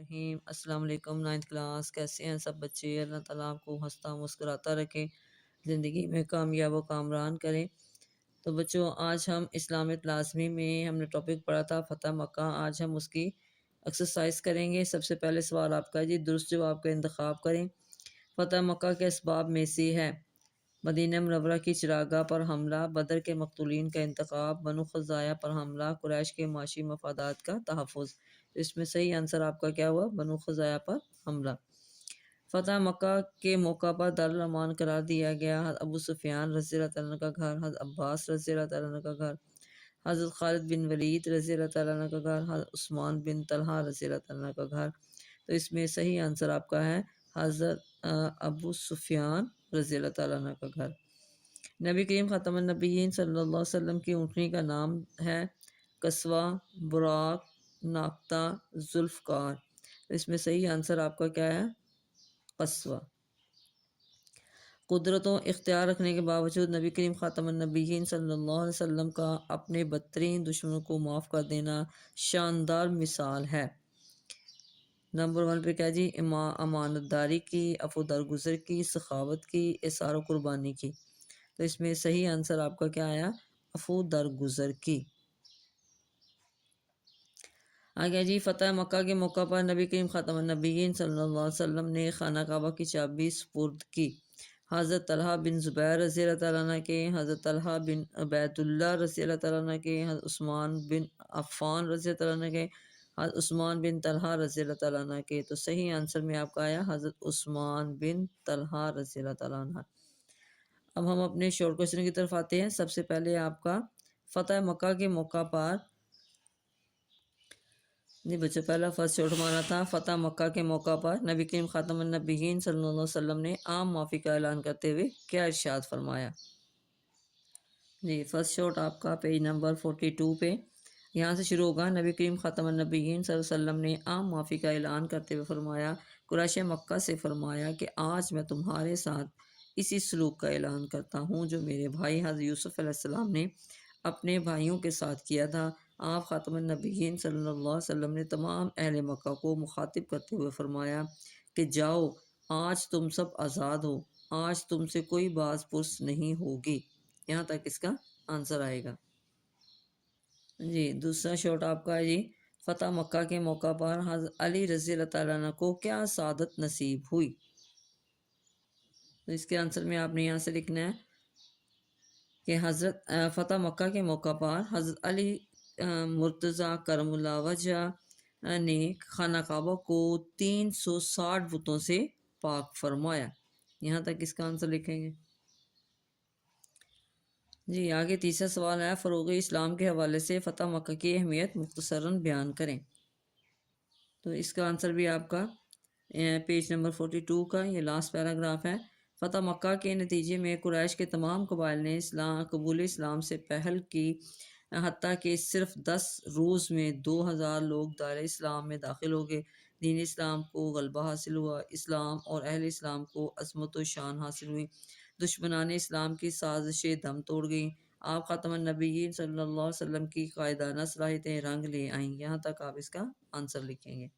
الرحیم۔ السلام علیکم، 9th کلاس، کیسے ہیں سب بچے؟ اللہ تعالیٰ آپ کو ہنستا مسکراتا رکھے، زندگی میں کامیاب و کامران کریں۔ تو بچوں، آج ہم اسلامت لازمی میں ہم نے ٹاپک پڑھا تھا فتح مکہ۔ آج ہم اس کی ایکسرسائز کریں گے۔ سب سے پہلے سوال آپ کا جی، درست جواب کا انتخاب کریں۔ فتح مکہ کے اسباب میں سے ہے: مدینہ منورہ کی چراگاہ پر حملہ، بدر کے مقتولین کا انتخاب، بنو خزاعہ پر حملہ، قریش کے معاشی مفادات کا تحفظ۔ اس میں صحیح آنسر آپ کا کیا ہوا؟ بنو خزاعہ پر حملہ۔ فتح مکہ کے موقع پر دارالامان قرار دیا گیا حضرت ابو سفیان رضی اللہ تعالیٰ عنہ کا گھر، حضرت عباس رضی اللہ تعالیٰ عنہ کا گھر، حضرت خالد بن ولید رضی اللہ تعالیٰ عنہ کا گھر، حضرت عثمان بن طلحہ رضی اللہ تعالیٰ عنہ کا گھر۔ تو اس میں صحیح آنسر آپ کا ہے حضرت ابو سفیان رضی اللہ تعالیٰ عنہ کا گھر۔ نبی کریم خاتم النبیین صلی اللہ علیہ وسلم کی اونٹنی کا نام ہے قصوہ، براق، ناقہ، ذوالفقار۔ اس میں صحیح آنسر آپ کا کیا ہے؟ قصوہ۔ قدرت و اختیار رکھنے کے باوجود نبی کریم خاتم النبیین صلی اللہ علیہ وسلم کا اپنے بدترین دشمنوں کو معاف کر دینا شاندار مثال ہے۔ نمبر 1 پہ کیا جی؟ امانت داری کی، عفو درگزر کی، سخاوت کی، اثار و قربانی کی۔ تو اس میں صحیح آنسر آپ کا کیا آیا؟ عفو درگزر کی۔ آگے جی، فتح مکہ کے موقع پر نبی کریم خاتم النبیین صلی اللہ علیہ وسلم نے خانہ کعبہ کی چابی سپرد کی: حضرت طلحہ بن زبیر رضی اللہ تعالیٰ عنہ کے، حضرت طلحہ بن عبید اللہ رضی اللہ تعالیٰ عنہ کے، حضرت عثمان بن عفان رضی اللہ تعالیٰ عنہ کے، حضرت عثمان بن طلحہ رضی اللہ تعالیٰ عنہ کے۔ تو صحیح آنسر میں آپ کا آیا حضرت عثمان بن طلحہ رضی اللہ تعالیٰ عنہ۔ اب ہم اپنے شارٹ کویسچن کی طرف آتے ہیں۔ سب سے پہلے آپ کا فتح مکہ کے موقع پر جی بچوں، پہلا فرسٹ شارٹ ہمارا تھا فتح مکہ کے موقع پر نبی کریم خاتم النبیین صلی اللہ علیہ وسلم نے عام معافی کا اعلان کرتے ہوئے کیا ارشاد فرمایا؟ جی فرسٹ شارٹ آپ کا پیج نمبر 42 پہ یہاں سے شروع ہوگا۔ نبی کریم خاتم النبیین صلی اللہ علیہ وسلم نے عام معافی کا اعلان کرتے ہوئے فرمایا، قریش مکہ سے فرمایا کہ آج میں تمہارے ساتھ اسی سلوک کا اعلان کرتا ہوں جو میرے بھائی حضرت یوسف علیہ السلام نے اپنے بھائیوں کے ساتھ کیا تھا۔ آپ خاتم النبیین صلی اللہ علیہ وسلم نے تمام اہل مکہ کو مخاطب کرتے ہوئے فرمایا کہ جاؤ، آج تم سب آزاد ہو، آج تم سے کوئی باز پرس نہیں ہوگی۔ یہاں تک اس کا آنسر آئے گا۔ جی دوسرا شارٹ آپ کا ہے جی، فتح مکہ کے موقع پر حضرت علی رضی اللہ تعالیٰ عنہ کو کیا سعادت نصیب ہوئی؟ تو اس کے آنسر میں آپ نے یہاں سے لکھنا ہے کہ حضرت فتح مکہ کے موقع پر حضرت علی مرتضیٰ کرم اللہ وجہ نے خانہ کعبہ کو 360 بتوں سے پاک فرمایا۔ یہاں تک اس کا آنسر لکھیں گے۔ جی آگے تیسرا سوال ہے، فروغ اسلام کے حوالے سے فتح مکہ کی اہمیت مختصراً بیان کریں۔ تو اس کا آنسر بھی آپ کا پیج نمبر 42 کا یہ لاسٹ پیراگراف ہے۔ فتح مکہ کے نتیجے میں قریش کے تمام قبائل نے قبول اسلام سے پہل کی، حتیٰ کہ صرف 10 روز میں 2000 لوگ دائرہ اسلام میں داخل ہو گئے۔ دین اسلام کو غلبہ حاصل ہوا، اسلام اور اہل اسلام کو عظمت و شان حاصل ہوئی، دشمنان اسلام کی سازشیں دم توڑ گئیں، آپ خاتم النبیین صلی اللہ علیہ وسلم کی قائدانہ صلاحیتیں رنگ لے آئیں۔ یہاں تک آپ اس کا آنسر لکھیں گے۔